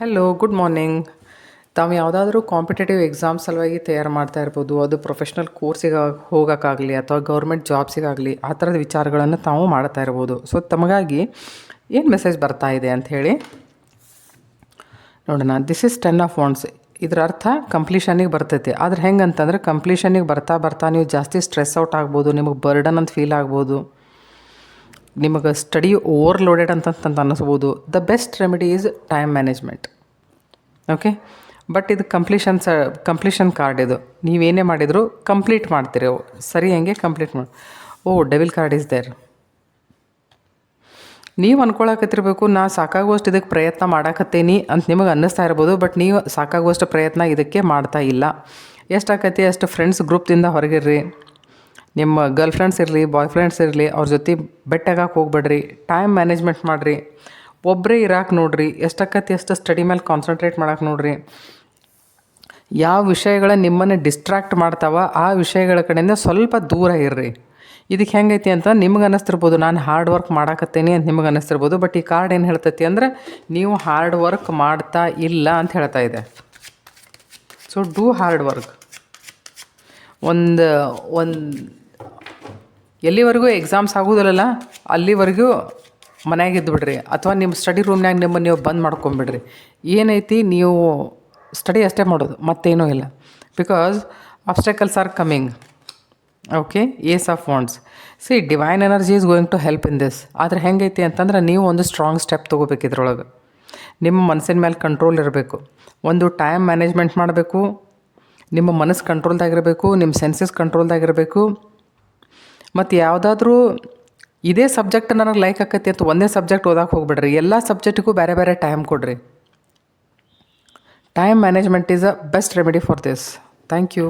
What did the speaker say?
Hello, good morning. ತಾವು ಯಾವುದಾದ್ರೂ competitive exam ಸಲುವಾಗಿ ತಯಾರು ಮಾಡ್ತಾ ಇರ್ಬೋದು. ಅದು ಪ್ರೊಫೆಷ್ನಲ್ ಕೋರ್ಸಿಗೆ ಹೋಗೋಕ್ಕಾಗಲಿ ಅಥವಾ ಗೌರ್ಮೆಂಟ್ ಜಾಬ್ಸಿಗಾಗಲಿ ಆ ಥರದ ವಿಚಾರಗಳನ್ನು ತಾವು ಮಾಡ್ತಾ ಇರ್ಬೋದು. ಸೊ ತಮಗಾಗಿ ಏನು ಮೆಸೇಜ್ ಬರ್ತಾ ಇದೆ ಅಂಥೇಳಿ ನೋಡೋಣ. This is 10 of wands. ಇದರ ಅರ್ಥ ಕಂಪ್ಲೀಷನಿಗೆ ಬರ್ತೈತಿ. ಆದ್ರೆ ಹೆಂಗೆ ಅಂತಂದರೆ ಕಂಪ್ಲೀಷನಿಗೆ ಬರ್ತಾ ಬರ್ತಾ ನೀವು ಜಾಸ್ತಿ ಸ್ಟ್ರೆಸ್ ಔಟ್ ಆಗ್ಬೋದು, ನಿಮಗೆ ಬರ್ಡನ್ ಅಂತ ಫೀಲ್ ಆಗ್ಬೋದು, ನಿಮಗೆ ಸ್ಟಡಿ ಓವರ್ಲೋಡೆಡ್ ಅಂತ ಅನ್ನಿಸ್ಬೋದು. The best remedy is time management. Okay, but ಇದು ಕಂಪ್ಲೀಷನ್ ಕಾರ್ಡ್. ಇದು ನೀವೇನೇ ಮಾಡಿದರೂ ಕಂಪ್ಲೀಟ್ ಮಾಡ್ತೀರಿ. ಸರಿ, ಹೆಂಗೆ ಕಂಪ್ಲೀಟ್ ಮಾಡಿ. Devil card is there. ನೀವು ಅಂದ್ಕೊಳಕತ್ತಿರ್ಬೇಕು, ನಾ ಸಾಕಾಗುವಷ್ಟು ಇದಕ್ಕೆ ಪ್ರಯತ್ನ ಮಾಡಾಕತ್ತೀನಿ ಅಂತ ನಿಮಗೆ ಅನ್ನಿಸ್ತಾ ಇರ್ಬೋದು. ಬಟ್ ನೀವು ಸಾಕಾಗುವಷ್ಟು ಪ್ರಯತ್ನ ಇದಕ್ಕೆ ಮಾಡ್ತಾ ಇಲ್ಲ. ಎಷ್ಟಾಕತಿ ಅಷ್ಟು ಫ್ರೆಂಡ್ಸ್ ಗ್ರೂಪ್ದಿಂದ ಹೊರಗಿರ್ರಿ. ನಿಮ್ಮ ಗರ್ಲ್ ಫ್ರೆಂಡ್ಸ್ ಇರಲಿ, ಬಾಯ್ ಫ್ರೆಂಡ್ಸ್ ಇರಲಿ, ಅವ್ರ ಜೊತೆ ಬೆಟ್ಟಾಗಕ್ಕೆ ಹೋಗ್ಬೇಡ್ರಿ. ಟೈಮ್ ಮ್ಯಾನೇಜ್ಮೆಂಟ್ ಮಾಡಿರಿ. ಒಬ್ಬರೇ ಇರಾಕೆ ನೋಡಿರಿ. ಎಷ್ಟಾಕತಿ ಅಷ್ಟು ಸ್ಟಡಿ ಮೇಲೆ ಕಾನ್ಸಂಟ್ರೇಟ್ ಮಾಡಕ್ಕೆ ನೋಡಿರಿ. ಯಾವ ವಿಷಯಗಳ ನಿಮ್ಮನ್ನು ಡಿಸ್ಟ್ರ್ಯಾಕ್ಟ್ ಮಾಡ್ತಾವ ಆ ವಿಷಯಗಳ ಕಡೆಯಿಂದ ಸ್ವಲ್ಪ ದೂರ ಇರ್ರಿ. ಇದಕ್ಕೆ ಹೆಂಗೈತಿ ಅಂತ ನಿಮ್ಗೆ ಅನ್ನಿಸ್ತಿರ್ಬೋದು, ನಾನು ಹಾರ್ಡ್ ವರ್ಕ್ ಮಾಡಾಕತ್ತೇನೆ ಅಂತ ನಿಮಗೆ ಅನ್ನಿಸ್ತಿರ್ಬೋದು. ಬಟ್ ಈ ಕಾರ್ಡ್ ಏನು ಹೇಳ್ತೈತಿ ಅಂದರೆ ನೀವು ಹಾರ್ಡ್ ವರ್ಕ್ ಮಾಡ್ತಾ ಇಲ್ಲ ಅಂತ ಹೇಳ್ತಾ ಇದೆ. So do hard work. ಒಂದು ಎಲ್ಲಿವರೆಗೂ ಎಕ್ಸಾಮ್ಸ್ ಆಗೋದಿಲ್ಲಲ್ಲ ಅಲ್ಲಿವರೆಗೂ ಮನ್ಯಾಗ ಇದ್ದುಬಿಡ್ರಿ, ಅಥವಾ ನಿಮ್ಮ ಸ್ಟಡಿ ರೂಮ್ನಾಗ ನಿಮ್ಮನ್ನು ನೀವು ಬಂದ್ ಮಾಡ್ಕೊಂಬಿಡ್ರಿ. ಏನೈತಿ, ನೀವು ಸ್ಟಡಿ ಅಷ್ಟೇ ಮಾಡೋದು, ಮತ್ತೇನೂ ಇಲ್ಲ. Because obstacles are coming. Okay, ace of wands. See, divine energy is going to help in this. ಆದರೆ ಹೆಂಗೈತಿ ಅಂತಂದ್ರೆ ನೀವು ಒಂದು ಸ್ಟ್ರಾಂಗ್ ಸ್ಟೆಪ್ ತೊಗೋಬೇಕು. ಇದ್ರೊಳಗೆ ನಿಮ್ಮ ಮನಸ್ಸಿನ ಮೇಲೆ ಕಂಟ್ರೋಲ್ ಇರಬೇಕು. ಒಂದು ಟೈಮ್ ಮ್ಯಾನೇಜ್ಮೆಂಟ್ ಮಾಡಬೇಕು. ನಿಮ್ಮ ಮನಸ್ಸು ಕಂಟ್ರೋಲ್ದಾಗಿರಬೇಕು, ನಿಮ್ಮ ಸೆನ್ಸಸ್ ಕಂಟ್ರೋಲ್ದಾಗಿರಬೇಕು. ಮತ್ತು ಯಾವುದಾದ್ರೂ ಇದೇ ಸಬ್ಜೆಕ್ಟ್ ನನಗೆ ಲೈಕ್ ಆಕತಿ ಅಂತ ಒಂದೇ ಸಬ್ಜೆಕ್ಟ್ ಓದಕ್ಕೆ ಹೋಗ್ಬಿಡ್ರಿ. ಎಲ್ಲ ಸಬ್ಜೆಕ್ಟಿಗೂ ಬೇರೆ ಬೇರೆ ಟೈಮ್ ಕೊಡ್ರಿ. Time management is a best remedy for this. Thank you.